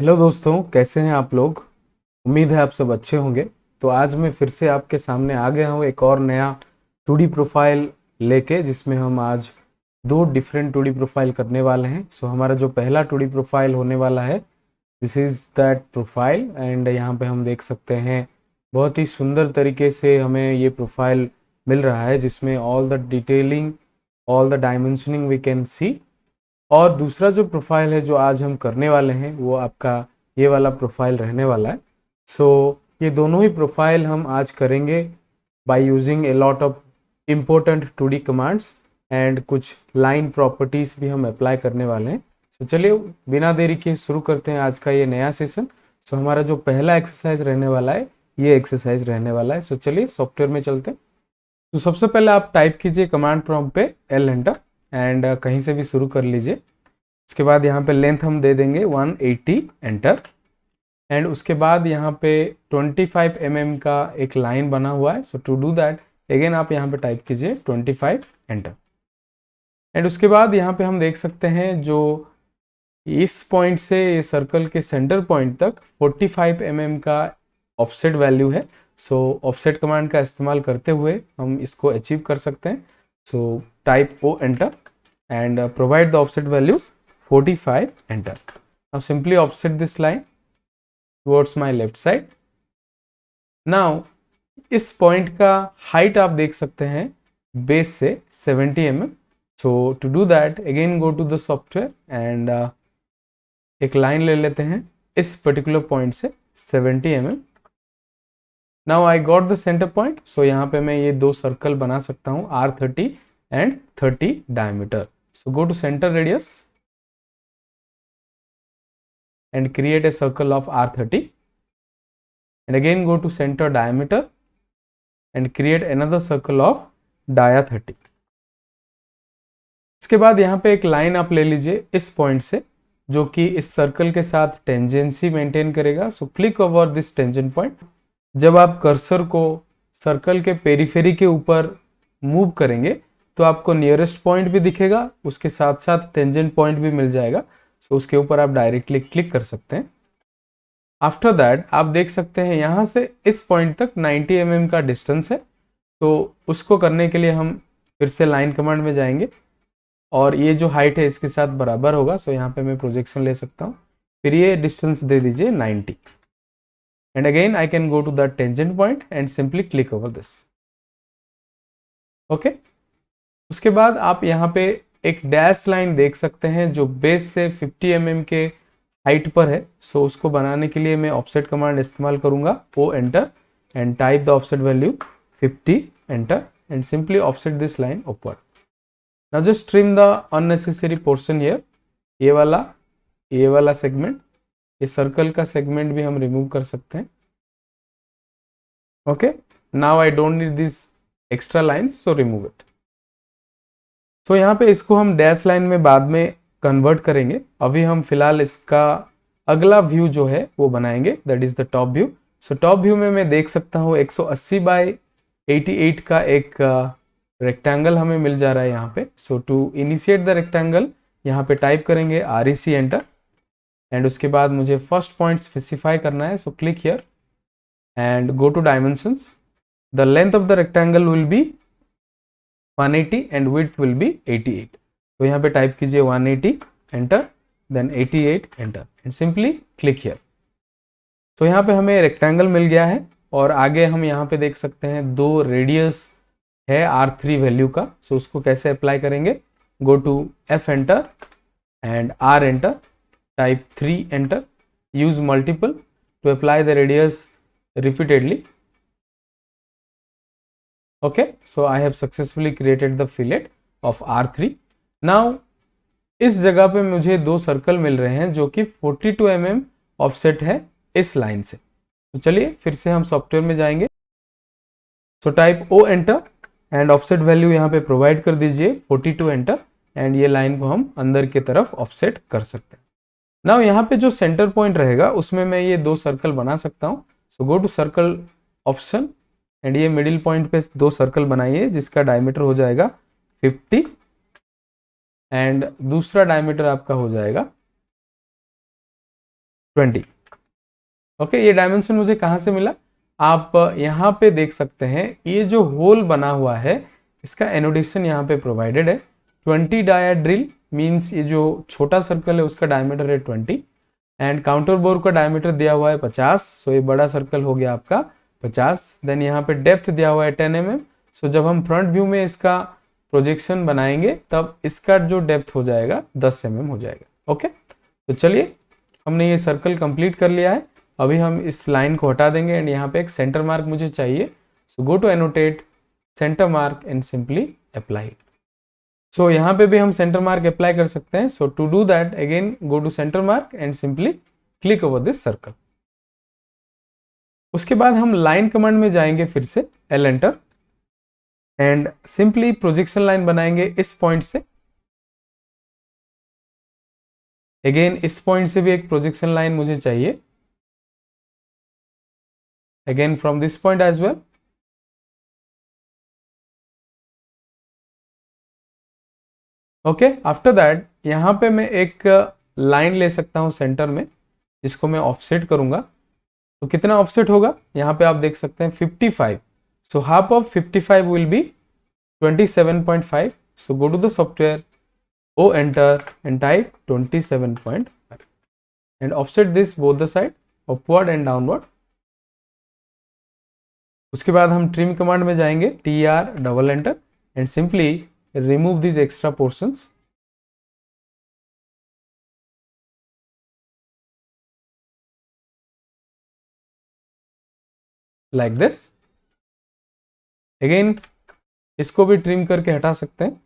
Hello दोस्तों, कैसे हैं आप लोग। उम्मीद है आप सब अच्छे होंगे। तो आज मैं फिर से आपके सामने आ गया हूँ एक और नया 2D प्रोफाइल लेके, जिसमें हम आज दो डिफरेंट 2D प्रोफाइल करने वाले हैं। सो हमारा जो पहला 2D प्रोफाइल होने वाला है, this is that profile. And यहाँ पे हम देख सकते हैं बहुत ही सुंदर तरीके से हमें ये प्रोफाइल मिल रहा है, जिसमें all the detailing, all the dimensioning we can see. और दूसरा जो प्रोफाइल है जो आज हम करने वाले हैं, वो आपका ये वाला प्रोफाइल रहने वाला है। सो ये दोनों ही प्रोफाइल हम आज करेंगे by using a lot of important 2D commands and कुछ लाइन प्रॉपर्टीज भी हम अप्लाई करने वाले हैं। सो चलिए बिना देरी के शुरू करते हैं आज का ये नया सेशन। सो हमारा जो पहला एक्सरसाइज रहने वाला है, ये एक्सरसाइज रहने वाला है। सो चलिए सॉफ्टवेयर में चलते हैं। तो सबसे पहले आप टाइप कीजिए कमांड प्रॉम्प्ट पे एल एंटर, एंड कहीं से भी शुरू कर लीजिए। उसके बाद यहाँ पे लेंथ हम दे देंगे 180 एंटर। एंड उसके बाद यहाँ पे 25 mm का एक लाइन बना हुआ है। So to do that again आप यहाँ पे टाइप कीजिए 25 एंटर। एंड उसके बाद यहाँ पे हम देख सकते हैं जो इस पॉइंट से ये सर्कल के सेंटर पॉइंट तक 45 mm का ऑफसेट वैल्यू है। सो ऑफसेट कमांड का इस्तेमाल करते हुए हम इसको अचीव कर सकते हैं। So type O enter and provide the offset value 45 enter. Now simply offset this line towards my left side. Now इस पॉइंट का हाइट आप देख सकते हैं बेस से 70 mm. So to do that again go to the software and एक line ले लेते हैं इस पर्टिकुलर पॉइंट से 70 mm. Now I got the center point. So यहाँ पे मैं ये दो सर्कल बना सकता हूँ R30 and 30 diameter. So go to center radius and create a circle of R30, and again go to center diameter and create another circle of dia 30. इसके बाद यहाँ पे एक लाइन आप ले लीजिए इस पॉइंट से, जो कि इस सर्कल के साथ टेंजेंसी मेंटेन करेगा। So click over this tangent point. जब आप कर्सर को सर्कल के पेरीफेरी के ऊपर मूव करेंगे तो आपको नियरेस्ट पॉइंट भी दिखेगा, उसके साथ साथ टेंजेंट पॉइंट भी मिल जाएगा। सो उसके ऊपर आप डायरेक्टली क्लिक कर सकते हैं। आफ्टर दैट आप देख सकते हैं यहाँ से इस पॉइंट तक 90 mm का डिस्टेंस है। तो उसको करने के लिए हम फिर से लाइन कमांड में जाएंगे और ये जो हाइट है इसके साथ बराबर होगा। सो यहाँ पे मैं प्रोजेक्शन ले सकता हूँ, फिर ये डिस्टेंस दे दीजिए 90, and again I can go to the tangent point and simply click over this. Okay, उसके बाद आप यहाँ पे एक डैश लाइन देख सकते हैं जो बेस से 50 mm के हाइट पर है। सो उसको बनाने के लिए मैं ऑफसेट कमांड इस्तेमाल करूंगा O enter and type the offset value 50 enter and simply offset this line upward. Now just trim the unnecessary portion here. ये वाला सेगमेंट, ये सर्कल का सेगमेंट भी हम रिमूव कर सकते हैं। Okay, now I don't need this extra lines, so remove it. So यहाँ पे इसको हम डैश लाइन में बाद में कन्वर्ट करेंगे। अभी हम फिलहाल इसका अगला व्यू जो है वो बनाएंगे, that is the top view. So top view में मैं देख सकता हूँ 180 बाय 88 का एक रेक्टेंगल हमें मिल जा रहा है यहाँ पे। सो टू इनिशिएट द रेक्टेंगल यहाँ पे टाइप करेंगे REC एंटर, एंड उसके बाद मुझे फर्स्ट पॉइंट स्पेसिफाई करना है। So click here and go to dimensions. The length of the rectangle will be 180 and width will be 88. तो यहाँ पे टाइप कीजिए 180 enter, then 88 enter and simply click here. तो यहाँ पे हमें रेक्टेंगल मिल गया है और आगे हम यहाँ पे देख सकते हैं दो रेडियस है R3 वैल्यू का। सो उसको कैसे अप्लाई करेंगे, go to F enter and R enter, type 3 enter, use multiple to apply the radius repeatedly. Okay, so I have successfully created the fillet of R3. Now इस जगह पे मुझे दो सर्कल मिल रहे हैं जो कि 42 mm ऑफसेट है इस लाइन से। तो चलिए फिर से हम सॉफ्टवेयर में जाएंगे। So type O enter and offset value यहाँ पे प्रोवाइड कर दीजिए 42 एंटर, एंड ये लाइन को हम अंदर की तरफ ऑफसेट कर सकते हैं। नाउ यहाँ पे जो सेंटर पॉइंट रहेगा उसमें मैं ये दो सर्कल बना सकता हूँ। So go to circle option and ये मिडिल पॉइंट पे दो सर्कल बनाइए जिसका डायमीटर हो जाएगा 50 एंड दूसरा डायमीटर आपका हो जाएगा 20। ओके, ये डायमेंशन मुझे कहाँ से मिला? आप यहाँ पे देख सकते हैं, ये जो होल बना हुआ है इसका एनोटेशन यहाँ पे प्रोवाइडेड है। 20 डाया ड्रिल मीन्स ये जो छोटा सर्कल है उसका डायमीटर है 20 एंड काउंटर बोर का डायमीटर दिया हुआ है 50। सो ये बड़ा सर्कल हो गया आपका 50। देन यहाँ पे डेप्थ दिया हुआ है 10 mm। सो जब हम फ्रंट व्यू में इसका प्रोजेक्शन बनाएंगे तब इसका जो डेप्थ हो जाएगा 10 mm हो जाएगा। ओके, तो चलिए हमने ये सर्कल कंप्लीट कर लिया है। अभी हम इस लाइन को हटा देंगे एंड यहाँ पे एक सेंटर मार्क मुझे चाहिए। So go to annotate centre mark and simply apply. So यहाँ पे भी हम सेंटर मार्क अप्लाई कर सकते हैं। So to do that again go to centre mark and simply click over this circle. उसके बाद हम लाइन कमांड में जाएंगे, फिर से L enter and simply projection line बनाएंगे इस पॉइंट से। अगेन इस पॉइंट से भी एक प्रोजेक्शन लाइन मुझे चाहिए, again from this point as well. Okay, after that यहाँ पे मैं एक लाइन ले सकता हूँ सेंटर में, जिसको मैं ऑफसेट करूंगा। तो कितना ऑफसेट होगा यहाँ पे आप देख सकते हैं 55। So half of 55 will be 27.5। So go to the software, O enter and type 27.5 and offset this both the side, upward and downward. उसके बाद हम ट्रिम कमांड में जाएंगे, TR double enter and simply remove these extra portions like this। again इसको भी trim करके हटा सकते हैं।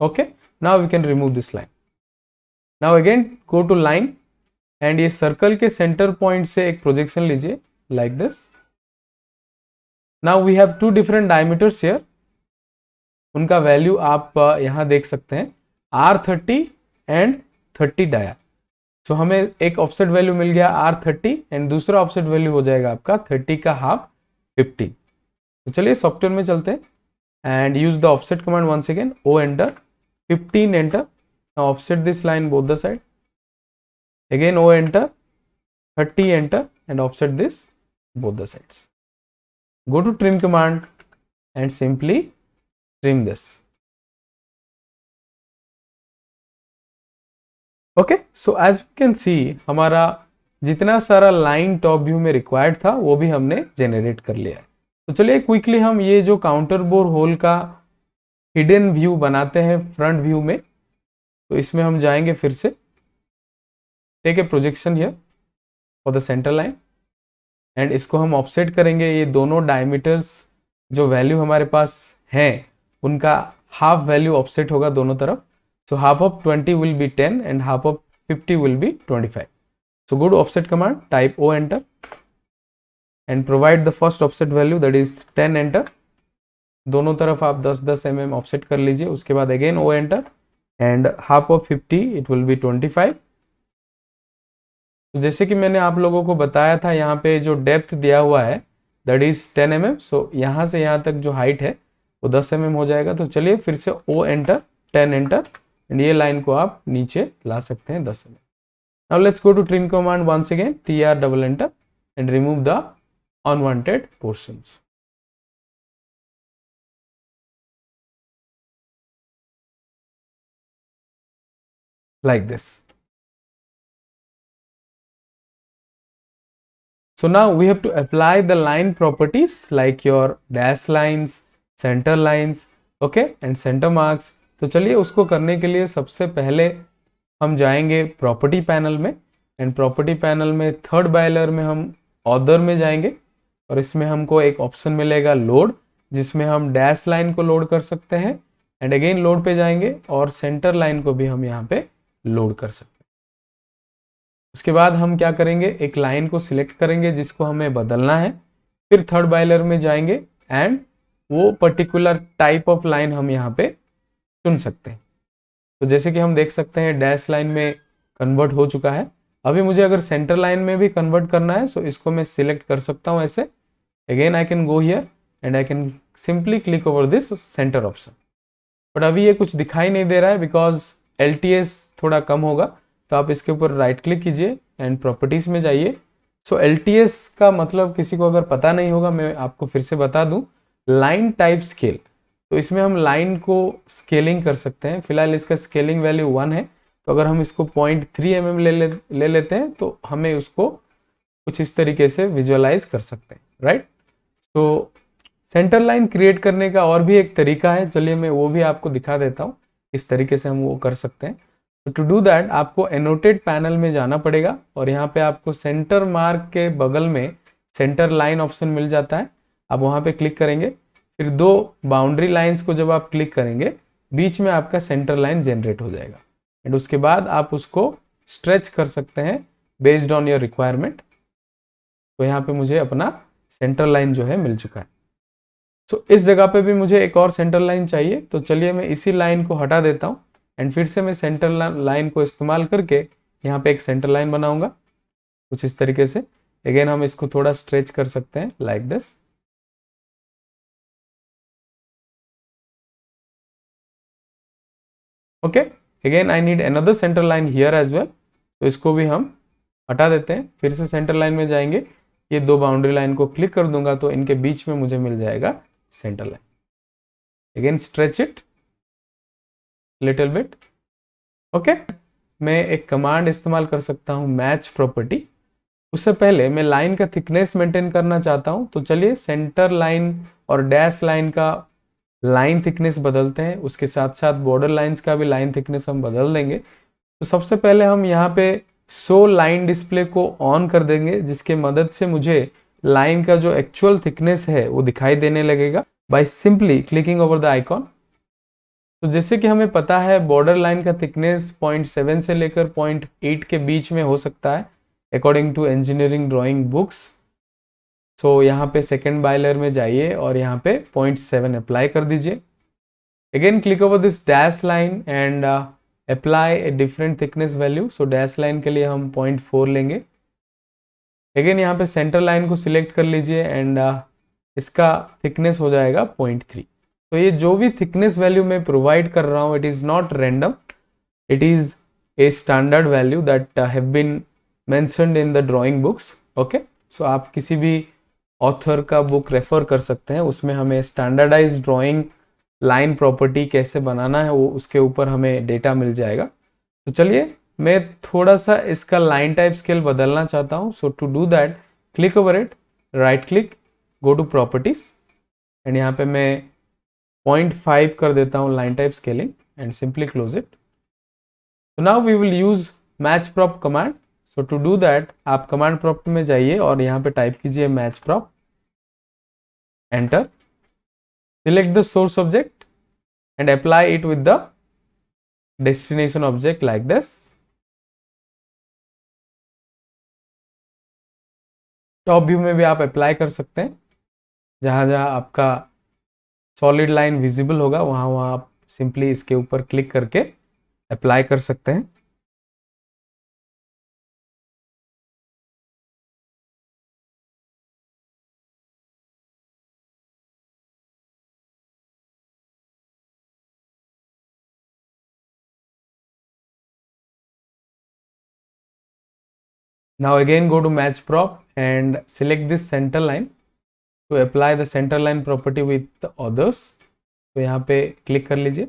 Okay, now we can remove this line। now again go to line and ये सर्कल के सेंटर पॉइंट से एक प्रोजेक्शन लीजिए like this। now we have two different diameters here। उनका वैल्यू आप यहां देख सकते हैं, R30 एंड 30 डाया। सो हमें एक ऑफसेट वैल्यू मिल गया R30 एंड दूसरा ऑफसेट वैल्यू हो जाएगा आपका 30 का हाफ 50। तो चलिए सॉफ्टवेयर में चलते हैं and use the offset command once again, O enter 15 enter. Offset this line both the side, again O enter 30 enter and offset this both the sides. Go to trim command and simply trim this। Okay, so as you can see हमारा जितना सारा line top view में required था वो भी हमने generate कर लिया है। तो चलिए क्विकली हम ये जो काउंटर बोर होल का हिडन व्यू बनाते हैं फ्रंट व्यू में, तो इसमें हम जाएंगे फिर से, take a projection here for the centre line and इसको हम ऑफसेट करेंगे। ये दोनों डायमीटर्स जो वैल्यू हमारे पास हैं उनका हाफ वैल्यू ऑफसेट होगा दोनों तरफ। So half of 20 will be 10 and half of 50 will be 25। So go to offset command, type O enter and provide the first offset value that is 10 enter. दोनों तरफ आप 10-10 mm offset कर लीजिए। उसके बाद again O enter and half of 50 it will be 25। तो जैसे कि मैंने आप लोगों को बताया था, यहाँ पे जो डेप्थ दिया हुआ है दैट इज 10 mm। सो यहाँ से यहाँ तक जो हाइट है वो 10 mm हो जाएगा। तो चलिए फिर से O एंटर 10 एंटर एंड ये लाइन को आप नीचे ला सकते हैं 10 mm। Now let's go to trim command once again, TR double enter and remove the unwanted portions. like this। So now we have to apply the line properties like your dash lines, center lines, okay, and center marks। तो चलिए उसको करने के लिए सबसे पहले हम जाएंगे प्रॉपर्टी पैनल में एंड प्रॉपर्टी पैनल में थर्ड बायलर में हम ऑर्डर में जाएंगे और इसमें हमको एक ऑप्शन मिलेगा लोड, जिसमें हम डैश लाइन को लोड कर सकते हैं एंड अगेन लोड पे जाएंगे और सेंटर लाइन को भी हम यहाँ पे लोड कर सकते हैं। उसके बाद हम क्या करेंगे, एक लाइन को सिलेक्ट करेंगे जिसको हमें बदलना है, फिर थर्ड बायलर में जाएंगे एंड वो पर्टिकुलर टाइप ऑफ लाइन हम यहाँ पे चुन सकते हैं। तो जैसे कि हम देख सकते हैं डैश लाइन में कन्वर्ट हो चुका है। अभी मुझे अगर सेंटर लाइन में भी कन्वर्ट करना है तो इसको मैं सिलेक्ट कर सकता हूँ ऐसे, again I can go here and I can simply click over this centre option. But अभी ये कुछ दिखाई नहीं दे रहा है बिकॉज LTS थोड़ा कम होगा, तो आप इसके ऊपर राइट क्लिक कीजिए एंड प्रॉपर्टीज में जाइए। सो LTS का मतलब किसी को अगर पता नहीं होगा, मैं आपको फिर से बता दूं, लाइन टाइप स्केल। तो इसमें हम लाइन को स्केलिंग कर सकते हैं। फिलहाल इसका स्केलिंग वैल्यू 1 है, तो अगर हम इसको 0.3 mm ले लेते हैं तो हमें उसको कुछ इस तरीके से विजुअलाइज कर सकते हैं, राइट। तो सेंटर लाइन क्रिएट करने का और भी एक तरीका है, चलिए मैं वो भी आपको दिखा देता हूँ इस तरीके से हम वो कर सकते हैं। तो टू डू दैट आपको एनोटेट पैनल में जाना पड़ेगा और यहाँ पे आपको सेंटर मार्क के बगल में सेंटर लाइन ऑप्शन मिल जाता है। आप वहाँ पे क्लिक करेंगे, फिर दो बाउंड्री लाइंस को जब आप क्लिक करेंगे, बीच में आपका सेंटर लाइन जनरेट हो जाएगा एंड उसके बाद आप उसको स्ट्रेच कर सकते हैं बेस्ड ऑन योर रिक्वायरमेंट। तो यहाँ पे मुझे अपना सेंटर लाइन जो है मिल चुका है। सो इस जगह पे भी मुझे एक और सेंटर लाइन चाहिए, तो चलिए मैं इसी लाइन को हटा देता हूँ एंड फिर से मैं सेंटर लाइन को इस्तेमाल करके यहाँ पे एक सेंटर लाइन बनाऊंगा कुछ इस तरीके से। अगेन हम इसको थोड़ा स्ट्रेच कर सकते हैं like this. Okay, again I need another centre line here as well, तो इसको भी हम हटा देते हैं। फिर से सेंटर लाइन में जाएंगे, ये दो बाउंड्री लाइन को क्लिक कर दूंगा तो इनके बीच में मुझे मिल जाएगा centre line. Again stretch it little bit. Okay, मैं एक कमांड इस्तेमाल कर सकता हूं मैच प्रॉपर्टी। उससे पहले मैं लाइन का थिकनेस मेंटेन करना चाहता हूं, तो चलिए सेंटर लाइन और डैश लाइन का लाइन थिकनेस बदलते हैं, उसके साथ साथ बॉर्डर लाइंस का भी लाइन थिकनेस हम बदल देंगे। तो सबसे पहले हम यहाँ पे शो लाइन डिस्प्ले को ऑन कर देंगे, जिसके मदद से मुझे लाइन का जो एक्चुअल थिकनेस है वो दिखाई देने लगेगा by simply clicking over the icon. तो जैसे कि हमें पता है बॉर्डर लाइन का थिकनेस 0.7 से लेकर 0.8 के बीच में हो सकता है according to engineering drawing books. So यहाँ पे सेकेंड बायलर में जाइए और यहाँ पे 0.7 अप्लाई कर दीजिए। Again click over this dash line and apply a different thickness value. So dash line के लिए हम 0.4 लेंगे। अगेन यहाँ पे सेंटर लाइन को सिलेक्ट कर लीजिए एंड इसका थिकनेस हो जाएगा 0.3। तो ये जो भी थिकनेस वैल्यू मैं प्रोवाइड कर रहा हूँ, it is not random, it is a standard value that have been mentioned in the drawing books. Okay, so आप किसी भी ऑथर का बुक रेफर कर सकते हैं, उसमें हमें स्टैंडर्डाइज ड्राइंग लाइन प्रॉपर्टी कैसे बनाना है वो उसके ऊपर हमें डेटा मिल जाएगा। तो चलिए मैं थोड़ा सा इसका लाइन टाइप स्केल बदलना चाहता हूँ। So to do that click over it, right click, go to properties and यहाँ पे मैं 0.5 कर देता हूँ line type scaling and simply close it. तो now we will use match prop command. So to do that आप command prompt में जाइए और यहाँ पे टाइप कीजिए match prop, enter, select the source object and apply it with the destination object like this. Top view में भी आप अप्लाई कर सकते हैं, जहां जहां आपका सॉलिड लाइन विजिबल होगा वहां वहां आप सिंपली इसके ऊपर क्लिक करके अप्लाई कर सकते हैं। Now again go to match prop and select this center line to apply the center line property with the others। तो यहाँ पे क्लिक कर लीजिए।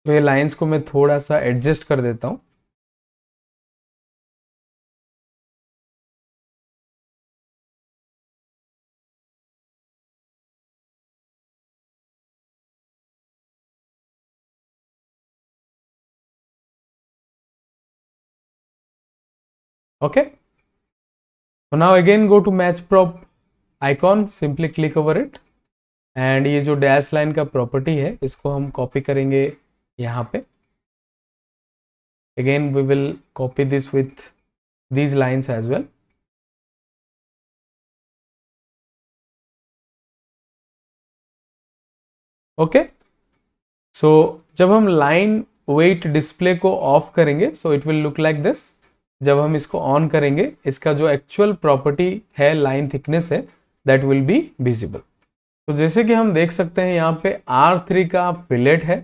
तो ये लाइंस को मैं थोड़ा सा एडजस्ट कर देता हूँ। Okay, so now again go to match prop icon, simply click over it and ये जो डैश लाइन का प्रॉपर्टी है इसको हम कॉपी करेंगे यहाँ पे। again we will copy this with these lines as well। Okay, so जब हम लाइन वेट डिस्प्ले को ऑफ करेंगे so it will look like this. जब हम इसको ऑन करेंगे इसका जो एक्चुअल प्रॉपर्टी है लाइन थिकनेस है that will be visible. तो जैसे कि हम देख सकते हैं यहाँ पे R3 का फिलेट है,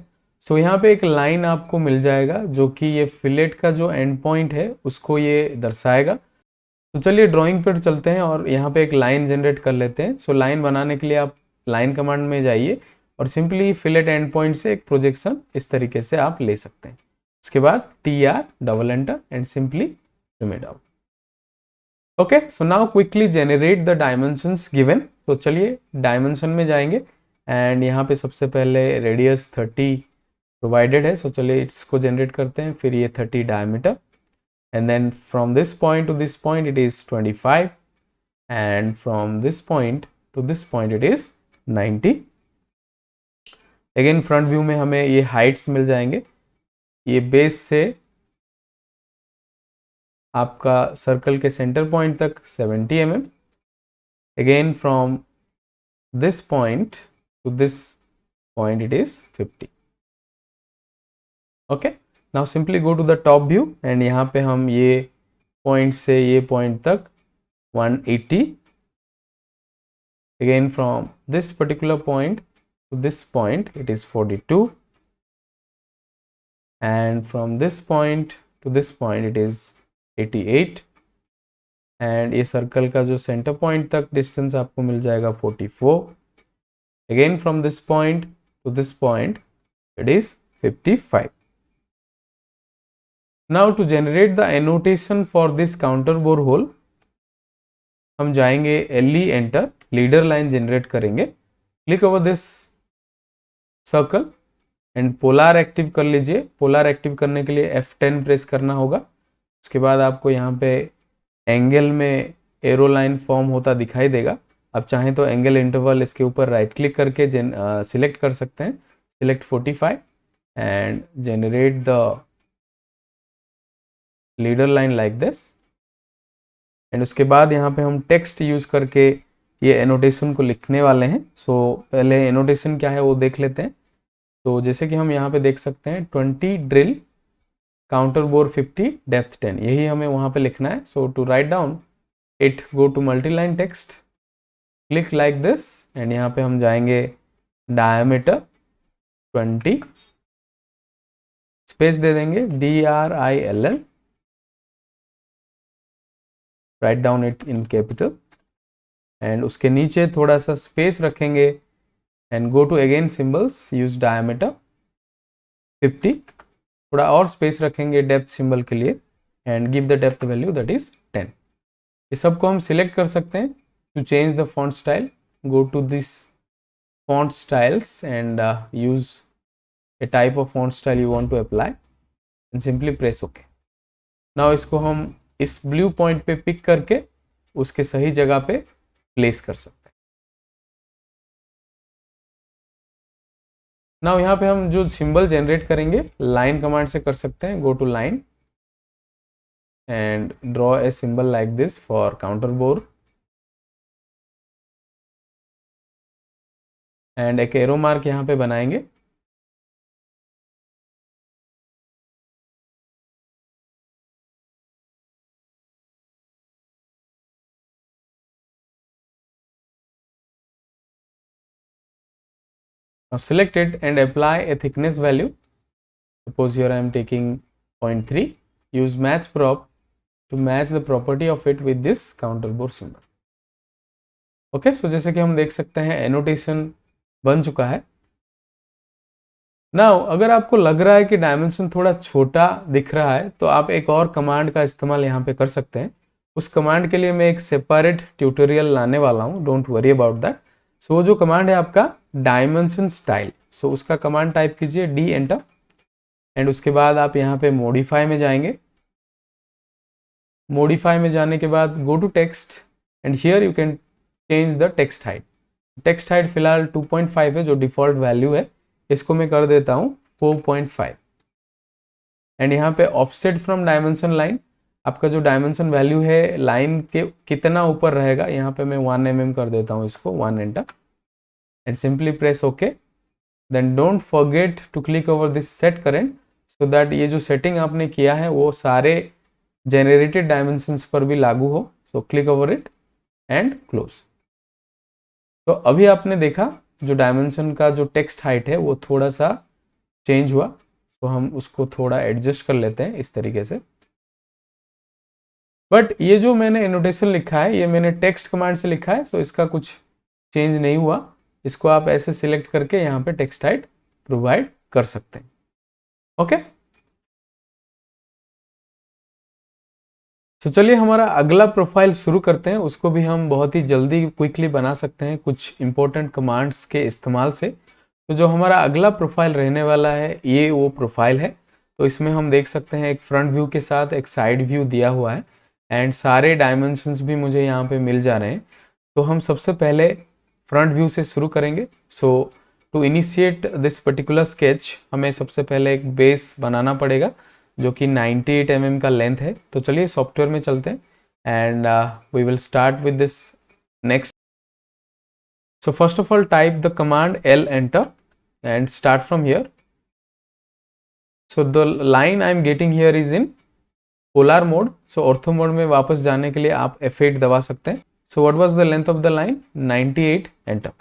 सो यहाँ पे एक लाइन आपको मिल जाएगा जो कि ये फिलेट का जो एंड पॉइंट है उसको ये दर्शाएगा। तो चलिए ड्राइंग पर चलते हैं और यहाँ पे एक लाइन जनरेट कर लेते हैं। सो लाइन बनाने के लिए आप लाइन कमांड में जाइए और सिंपली फिलेट एंड पॉइंट से एक प्रोजेक्शन इस तरीके से आप ले सकते हैं। उसके बाद TR double enter and simply trim it out. Okay, so now quickly generate the dimensions given. तो चलिए डायमेंशन में जाएंगे एंड यहाँ पे सबसे पहले रेडियस 30 प्रोवाइडेड है, सो चलिए इसको जनरेट करते हैं। फिर ये 30 diameter and then from this point to this point it is 25 and from this point to this point it is 90. Again front view में हमें ये हाइट्स मिल जाएंगे। ये बेस से आपका सर्कल के सेंटर पॉइंट तक 70 mm, again from this point to this point it is 50. Okay, now simply go to the top view and यहाँ पे हम ये पॉइंट से ये पॉइंट तक 180, again from this particular point to this point it is 42 and from this point to this point it is 88 and ये circle का जो सेंटर पॉइंट तक डिस्टेंस आपको मिल जाएगा 44, again from this point to this point it is 55. Now to generate the annotation for this counter bore hole, हम जाएंगे LE enter, leader line generate करेंगे, click over this circle and polar active कर लीजिए। Polar active करने के लिए F10 press करना होगा। उसके बाद आपको यहाँ पे एंगल में एरो लाइन फॉर्म होता दिखाई देगा। आप चाहें तो एंगल इंटरवल इसके ऊपर राइट क्लिक करके सिलेक्ट कर सकते हैं। Select 45 and generate the leader line like this and उसके बाद यहाँ पे हम टेक्स्ट यूज करके ये एनोटेशन को लिखने वाले हैं। सो पहले एनोटेशन क्या है वो देख लेते हैं। तो जैसे कि हम यहाँ पे देख सकते हैं 20 ड्रिल काउंटर बोर 50 डेप्थ 10, यही हमें वहाँ पे लिखना है। So to write down it, go to multiline text, click like this and यहाँ पे हम जाएंगे डायमीटर 20, स्पेस दे देंगे DRILL, write down it in capital and उसके नीचे थोड़ा सा स्पेस रखेंगे and go to again symbols, use diameter 50, थोड़ा और स्पेस रखेंगे डेप्थ सिंबल के लिए and give the depth value that is 10. ये सबको हम सिलेक्ट कर सकते हैं। To change the font style, go to this font styles and use a type of font style you want to apply and simply press okay. Now इसको हम इस blue point पे पिक करके उसके सही जगह पे प्लेस कर सकते हैं। नाउ यहाँ पे हम जो सिंबल जनरेट करेंगे लाइन कमांड से कर सकते हैं। Go to line and draw a symbol like this for counter bore and एक एरो मार्क यहाँ पे बनाएंगे। Now select it and apply a thickness value. Suppose here I am taking 0.3. Use match prop to match the property of it with this counter bore symbol. Okay, so जैसे कि हम देख सकते हैं annotation बन चुका है। Now अगर आपको लग रहा है कि डायमेंशन थोड़ा छोटा दिख रहा है तो आप एक और कमांड का इस्तेमाल यहाँ पे कर सकते हैं। उस कमांड के लिए मैं एक सेपरेट ट्यूटोरियल लाने वाला हूँ, डोंट वरी अबाउट दैट। सो वो जो कमांड है आपका डायमेंशन स्टाइल, सो उसका कमांड टाइप कीजिए D एंटर एंड उसके बाद आप यहाँ पे मॉडिफाई में जाएंगे। मॉडिफाई में जाने के बाद go to text and here you can change the text height. Text height फिलहाल 2.5 है जो डिफॉल्ट वैल्यू है, इसको मैं कर देता हूँ 4.5 एंड यहाँ पे ऑफसेट फ्रॉम डायमेंशन लाइन, आपका जो डायमेंशन वैल्यू है लाइन के कितना ऊपर रहेगा, यहाँ पे मैं 1 mm कर देता हूँ इसको, 1 enter and simply press okay. Then don't forget to click over this set current so that ये जो सेटिंग आपने किया है वो सारे जेनरेटेड डायमेंशंस पर भी लागू हो। So click over it and close. तो अभी आपने देखा जो डायमेंशन का जो टेक्स्ट हाइट है वो थोड़ा सा चेंज हुआ, तो हम उसको थोड़ा एडजस्ट कर लेते हैं इस तरीके से। बट ये जो मैंने एनोटेशन लिखा है ये मैंने टेक्स्ट कमांड से लिखा है, सो इसका कुछ चेंज नहीं हुआ। इसको आप ऐसे सिलेक्ट करके यहाँ पे टेक्स्ट हाइट प्रोवाइड कर सकते हैं। ओके, तो चलिए हमारा अगला प्रोफाइल शुरू करते हैं। उसको भी हम बहुत ही जल्दी क्विकली बना सकते हैं कुछ इंपॉर्टेंट कमांड्स के इस्तेमाल से। तो जो हमारा अगला प्रोफाइल रहने वाला है ये वो प्रोफाइल है। तो इसमें हम देख सकते हैं एक फ्रंट व्यू के साथ एक साइड व्यू दिया हुआ है एंड सारे डायमेंशंस भी मुझे यहाँ पे मिल जा रहे हैं। तो हम सबसे पहले फ्रंट व्यू से शुरू करेंगे। So to initiate this particular sketch हमें सबसे पहले एक बेस बनाना पड़ेगा जो कि 98 mm का लेंथ है। तो चलिए सॉफ्टवेयर में चलते हैं and we will start with this next. So first of all type the command L enter and start from here. So the line I am getting here is in polar mode. So ortho mode में वापस जाने के लिए आप F8 दबा सकते हैं। So what was the length of the line? 98 enter.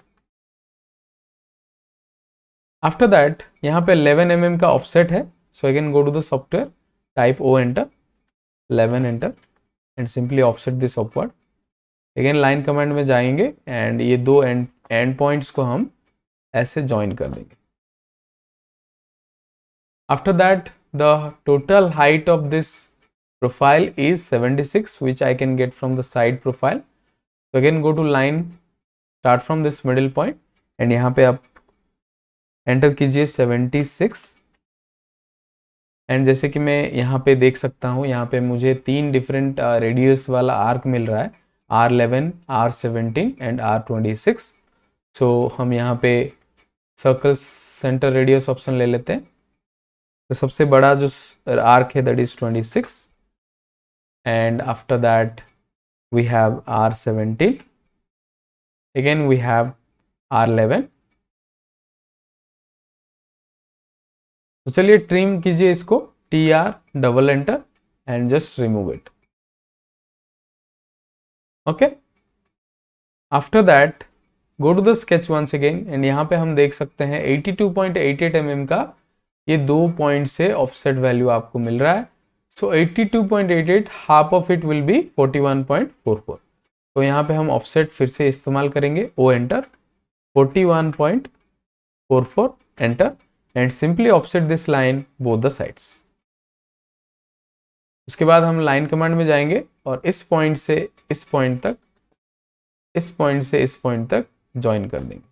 After that यहाँ पे 11 mm का offset है। So again go to the software, type O enter, 11 enter and simply offset this upward. Again line command में जाएंगे and ये दो and points को हम ऐसे ज्वाइन कर देंगे। After that the total height of this profile is 76 which I can get from the side profile. तो again go to line, start from this middle point and यहाँ पे आप एंटर कीजिए 76 एंड जैसे कि मैं यहाँ पे देख सकता हूँ यहाँ पे मुझे 3 डिफरेंट रेडियस वाला आर्क मिल रहा है, R11, R17 एंड R26। सो हम यहाँ पे सर्कल सेंटर रेडियस ऑप्शन ले लेते हैं। तो सबसे बड़ा जो आर्क है that is 26 and after that we have R17, again we have R11। तो चलिए ट्रिम कीजिए इसको, TR double enter and just remove it. Okay, after that go to the sketch once again and यहाँ पे हम देख सकते हैं 82.88 mm का ये 2 पॉइंट से ऑफसेट वैल्यू आपको मिल रहा है। सो 82.88 half of it will be 41.44। तो यहाँ पे हम ऑफसेट फिर से इस्तेमाल करेंगे, O enter, 41.44 enter and simply offset this line both the sides. उसके बाद हम लाइन कमांड में जाएंगे और इस पॉइंट से इस पॉइंट तक, इस पॉइंट से इस पॉइंट तक ज्वाइन कर देंगे।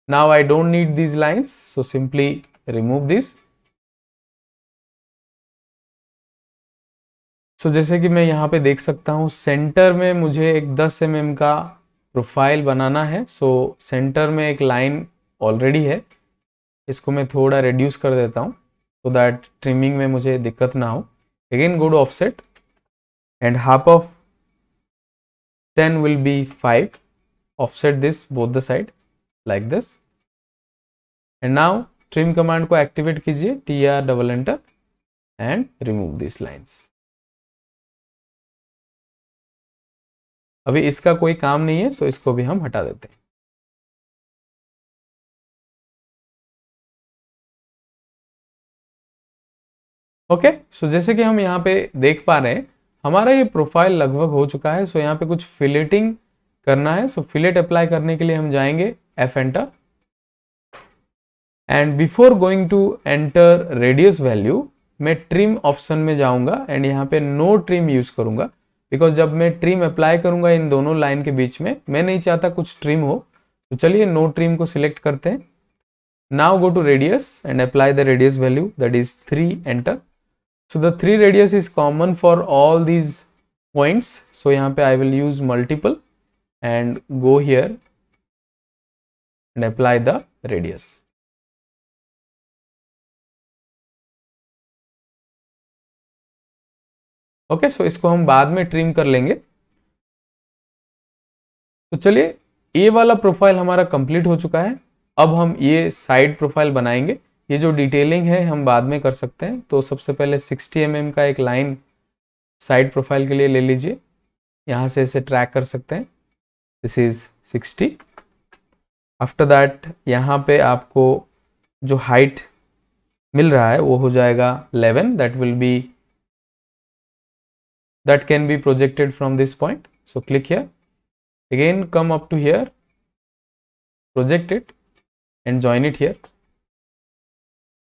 Now I don't need these lines, so simply remove this. So जैसे कि मैं यहाँ पे देख सकता हूँ सेंटर में मुझे एक 10 mm का प्रोफाइल बनाना है। सो सेंटर में एक लाइन ऑलरेडी है, इसको मैं थोड़ा रिड्यूस कर देता हूँ सो दैट ट्रिमिंग में मुझे दिक्कत ना हो। Again go to offset and half of 10 will be 5, offset this both the side like this and now trim command को activate कीजिए, TR double enter and remove these lines। अभी इसका कोई काम नहीं है, सो इसको भी हम हटा देते हैं। ओके, सो जैसे कि हम यहाँ पे देख पा रहे हैं हमारा ये प्रोफाइल लगभग हो चुका है। सो यहाँ पे कुछ फिलेटिंग करना है। सो फिलेट अप्लाई करने के लिए हम जाएंगे F enter and before going to enter radius value मैं ट्रिम ऑप्शन में जाऊंगा एंड यहाँ पे नो ट्रिम यूज करूंगा बिकॉज जब मैं ट्रिम अप्लाई करूंगा इन दोनों लाइन के बीच में मैं नहीं चाहता कुछ ट्रिम हो। तो चलिए नो ट्रिम को सिलेक्ट करते हैं। Now go to radius and apply the radius value that is 3 enter. So the 3 radius is common for all these points. So यहाँ पे I will use multiple and go here and apply the radius. Okay, so इसको हम बाद में trim कर लेंगे। तो चलिए ये वाला प्रोफाइल हमारा कंप्लीट हो चुका है। अब हम ये साइड प्रोफाइल बनाएंगे। ये जो डिटेलिंग है हम बाद में कर सकते हैं। तो सबसे पहले 60 mm का एक लाइन साइड प्रोफाइल के लिए ले लीजिए, यहाँ से इसे ट्रैक कर सकते हैं। दिस इज 60 आफ्टर दैट यहाँ पे आपको जो हाइट मिल रहा है वो हो जाएगा 11, that can be projected from this point. So click here, again come up to here, project it and join it here.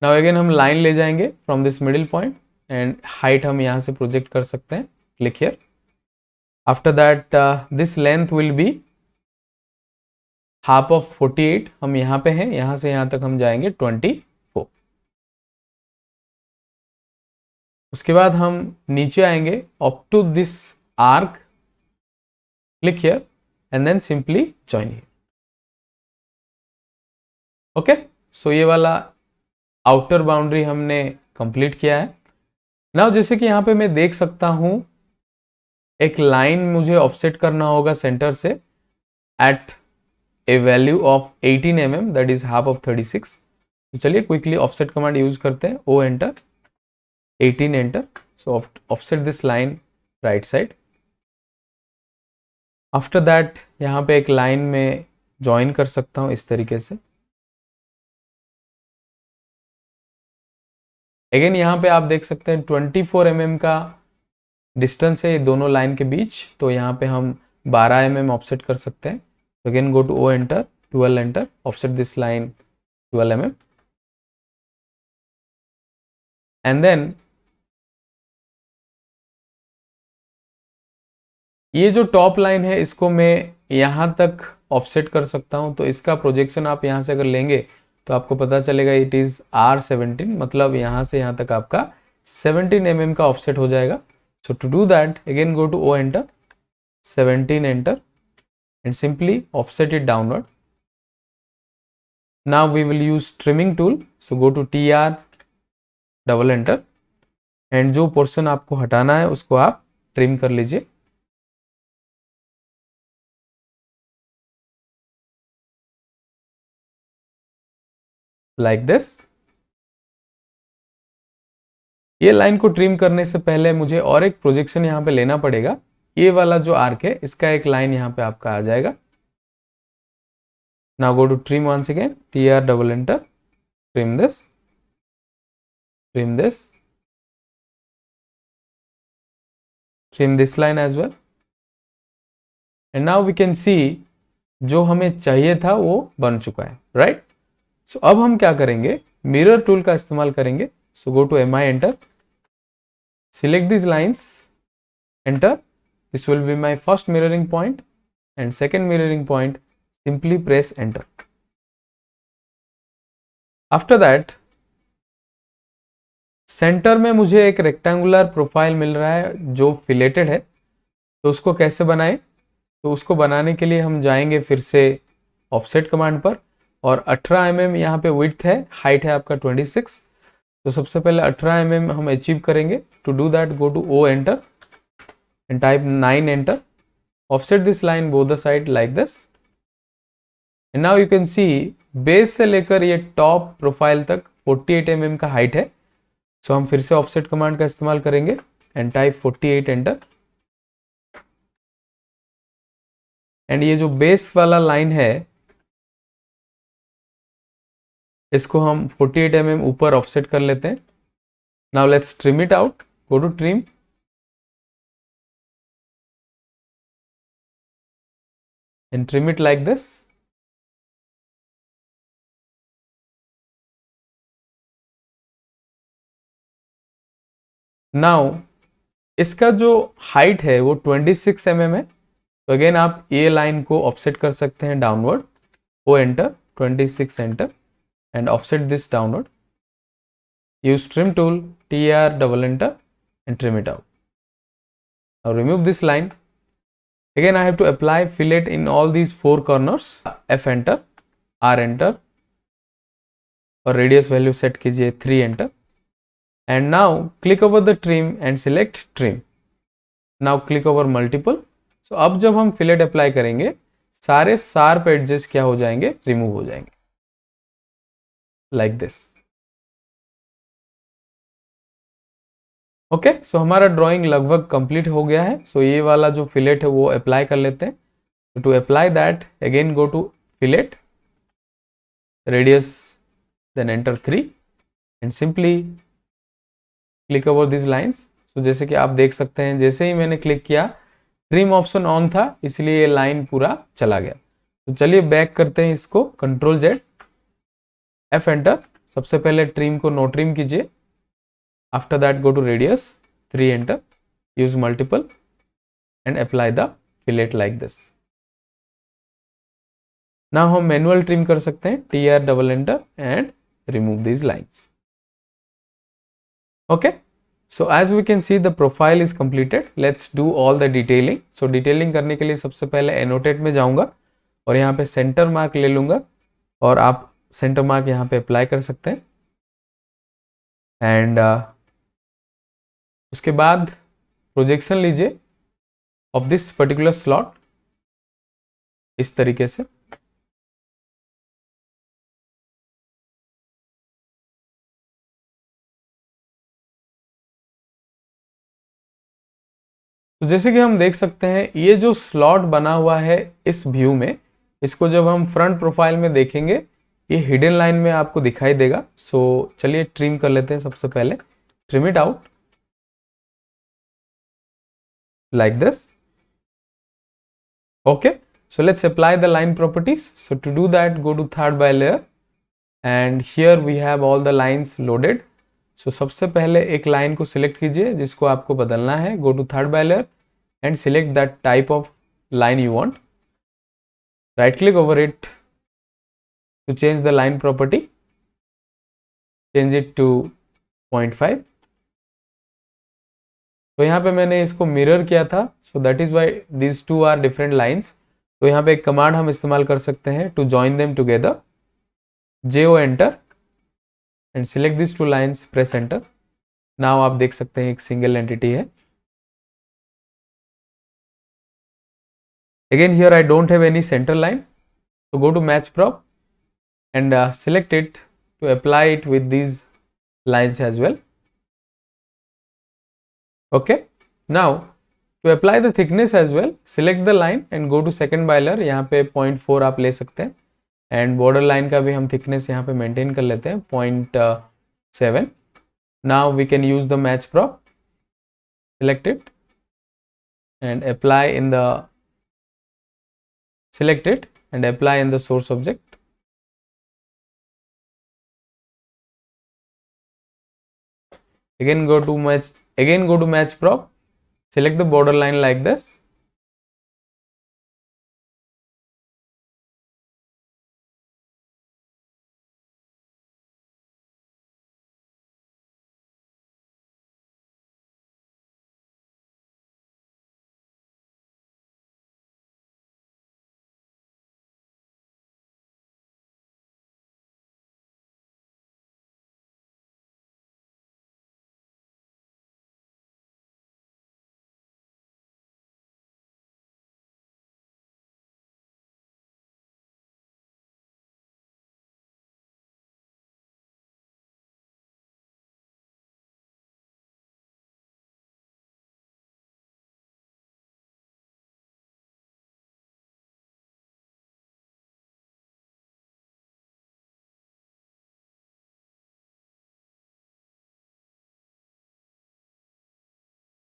Now again हम line ले जाएंगे from this middle point and height हम यहाँ से project कर सकते हैं. Click here. After that this length will be half of 48. हम यहाँ पे हैं, यहाँ से यहाँ तक हम जाएंगे 24. उसके बाद हम नीचे आएंगे up to this arc, click here and then simply join here. Okay, so ये वाला आउटर बाउंड्री हमने कंप्लीट किया है. नाउ जैसे कि यहाँ पे मैं देख सकता हूं एक लाइन मुझे ऑफसेट करना होगा सेंटर से at a value of 18 mm, that is half of 36. तो चलिए क्विकली ऑफसेट कमांड यूज करते हैं. O enter, 18 enter. So offset this line right side. After that यहाँ पे एक लाइन में ज्वाइन कर सकता हूं इस तरीके से. अगेन यहाँ पे आप देख सकते हैं 24 mm का डिस्टेंस है ये दोनों लाइन के बीच. तो यहाँ पे हम 12 mm ऑफसेट कर सकते हैं. Again go to O enter, 12 enter, offset this line 12 mm and then ये जो टॉप लाइन है इसको मैं यहाँ तक ऑफसेट कर सकता हूँ. तो इसका प्रोजेक्शन आप यहाँ से अगर लेंगे तो आपको पता चलेगा इट इज R17, मतलब यहाँ से यहाँ तक आपका 17 mm का ऑफसेट हो जाएगा. So to do that again go to O enter, 17 enter and simply offset it downward. Now we will use trimming tool. So go to TR, double enter and जो पोर्शन आपको हटाना है उसको आप trim कर लीजिए. Like this. ये line को ट्रिम करने से पहले मुझे और एक प्रोजेक्शन यहाँ पे लेना पड़ेगा. ये वाला जो आर्क है इसका एक लाइन यहाँ पे आपका आ जाएगा. Now go to trim once again, TR, double enter, trim this, trim this line as well. And now we can see जो हमें चाहिए था वो बन चुका है, राइट. सो अब हम क्या करेंगे, मिरर टूल का इस्तेमाल करेंगे. So go to MI, enter, select this lines, enter. This will be my first mirroring point and second mirroring point. Simply press enter. After that centre में मुझे एक रेक्टेंगुलर प्रोफाइल मिल रहा है जो फिलेटेड है. तो उसको कैसे बनाएं, तो उसको बनाने के लिए हम जाएंगे फिर से ऑफसेट कमांड पर और 18 mm यहाँ पे विड्थ है, हाइट है आपका 26. तो सबसे पहले 18 mm हम अचीव करेंगे. To do that go to O enter and type 9 enter, offset this line both the side like this. And now you can see base से लेकर ये टॉप प्रोफाइल तक 48 mm का हाइट है. सो हम फिर से ऑफसेट कमांड का इस्तेमाल करेंगे एंड टाइप 48 एंटर. एंड ये जो बेस वाला लाइन है इसको हम 48 mm ऊपर ऑफसेट कर लेते हैं. Now let's trim it out. Go to trim and trim it like this. Now इसका जो हाइट है वो 26 mm है. तो अगेन आप ये लाइन को ऑफसेट कर सकते हैं downward. O enter, 26 enter and offset this downward. Use trim tool, TR, double enter and trim it out. Now remove this line. Again I have to apply fillet in all these 4 corners. F enter, R enter और radius value set कीजिए 3 enter. And now click over the trim and select trim. Now click over multiple. So अब जब हम fillet apply करेंगे सारे sharp edges क्या हो जाएंगे, remove हो जाएंगे like this. ओके, सो हमारा ड्राइंग लगभग कंप्लीट हो गया है. सो ये वाला जो फिलेट है वो अप्लाई कर लेते हैं. To apply that again go to fillet radius, then enter 3 and simply click over these lines. So जैसे कि आप देख सकते हैं, जैसे ही मैंने क्लिक किया ट्रिम ऑप्शन ऑन था, इसलिए ये लाइन पूरा चला गया. तो चलिए बैक करते हैं इसको, कंट्रोल जेड, एफ एंटर. सबसे पहले ट्रिम को नो ट्रिम कीजिए. After that go to radius 3 enter, use multiple and apply the fillet like this. Now हम मैनुअल ट्रिम कर सकते हैं, T R double enter and remove these lines. Okay, so as we can see the profile is completed. Let's do all the detailing. So detailing करने के लिए सबसे पहले annotate में जाऊंगा और यहाँ पे सेंटर मार्क ले लूंगा और आप सेंटर मार्क यहाँ पे अप्लाई कर सकते हैं. एंड उसके बाद प्रोजेक्शन लीजिए ऑफ दिस पर्टिकुलर स्लॉट इस तरीके से. तो जैसे कि हम देख सकते हैं, ये जो स्लॉट बना हुआ है इस व्यू में, इसको जब हम फ्रंट प्रोफाइल में देखेंगे ये हिडन लाइन में आपको दिखाई देगा. सो चलिए ट्रिम कर लेते हैं. सबसे पहले trim it out like this. Okay, so let's apply the line properties. So to do that, go to third by layer and here we have all the lines loaded. So सबसे पहले एक line को select कीजिए जिसको आपको बदलना है. Go to third by layer and select that type of line you want. Right click over it to change the line property. Change it to 0.5. तो यहाँ पे मैंने इसको मिरर किया था, so that is why these two are different lines. तो यहाँ पे एक कमांड हम इस्तेमाल कर सकते हैं to join them together. JO enter and select this two lines, press enter. Now आप देख सकते हैं एक सिंगल एंटिटी है. Again here I don't have any center line, so go to match prop and select it to apply it with these lines as well. Okay, now to apply the thickness as well, select the line and go to second by layer. यहाँ पे 0.4 आप ले सकते हैं and border line का भी हम thickness यहाँ पे maintain कर लेते हैं 0.7. now we can use the match prop, select it and apply in the, select it and apply in the source object. Again go to match prop, select the border line like this.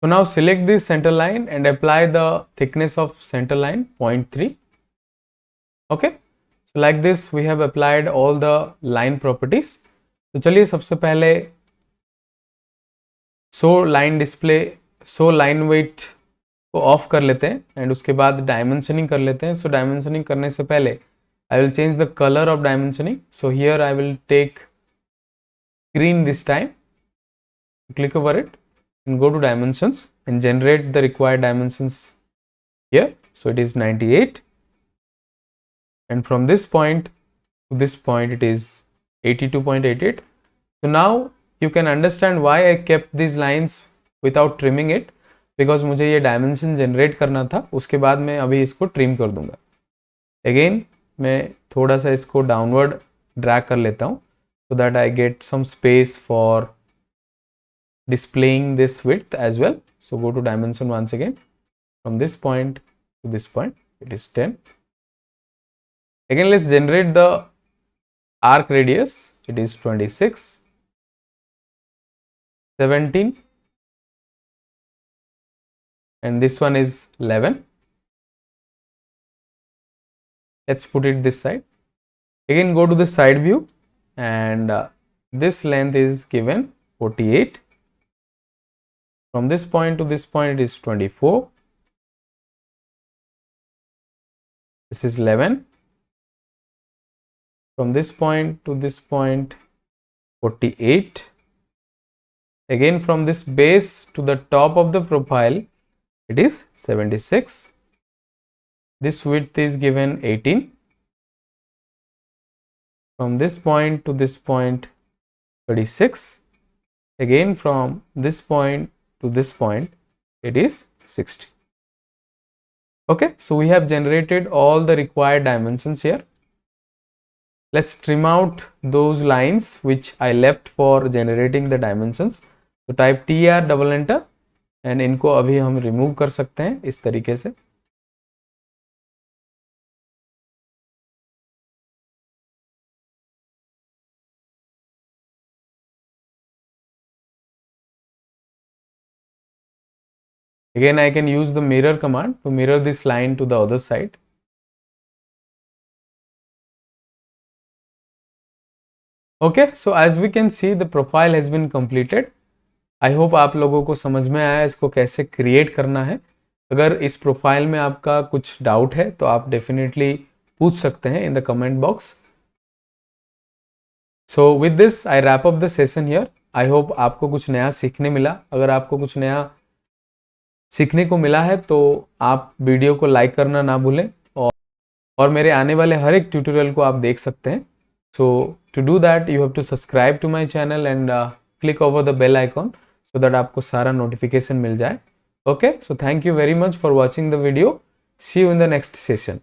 So now select this center line and apply the thickness of center line 0.3. Okay, so like this we have applied all the line properties. तो चलिए सबसे पहले show line wait को of कर लेते हैं and उसके बाद डायमेंशनिंग कर लेते हैं. सो डायमेंशनिंग करने से पहले I will change the color of dimensioning. So here I will take green this time. Click over it and go to dimensions and generate the required dimensions here. So it is 98 and from this point to this point it is 82.88. So now you can understand why I kept these lines without trimming it, because मुझे ये dimension generate करना था. उसके बाद मैं अभी इसको trim कर दूंगा. Again मैं थोड़ा सा इसको डाउनवर्ड ड्रैग कर लेता हूँ so that I get some space for displaying this width as well. So go to dimension once again, from this point to this point it is 10. Again let's generate the arc radius, it is 26, 17, and this one is 11. Let's put it this side. Again, go to the side view, and this length is given 48. From this point to this point, it is 24. This is 11. From this point to this point, 48. Again, from this base to the top of the profile, it is 76. This width is given 18. From this point to this point, 36. Again, from this point to this point, it is 60. Okay, so we have generated all the required dimensions here. Let's trim out those lines which I left for generating the dimensions. तो type TR double enter, and इनको अभी हम remove कर सकते हैं इस तरीके से. Again, I can use the mirror command to mirror this line to the other side. Okay, so as we can see, the profile has been completed. I hope आप लोगों को समझ में आया इसको कैसे क्रिएट करना है. अगर इस प्रोफाइल में आपका कुछ डाउट है तो आप डेफिनेटली पूछ सकते हैं in the comment box. So with this I wrap up the session here. I hope आपको कुछ नया सीखने मिला. अगर आपको कुछ नया सीखने को मिला है तो आप वीडियो को लाइक करना ना भूलें, और मेरे आने वाले हर एक ट्यूटोरियल को आप देख सकते हैं. So to do that you have to subscribe to my channel and click over the bell icon so that आपको सारा नोटिफिकेशन मिल जाए. Okay, so thank you very much for watching the video. See you in the next session.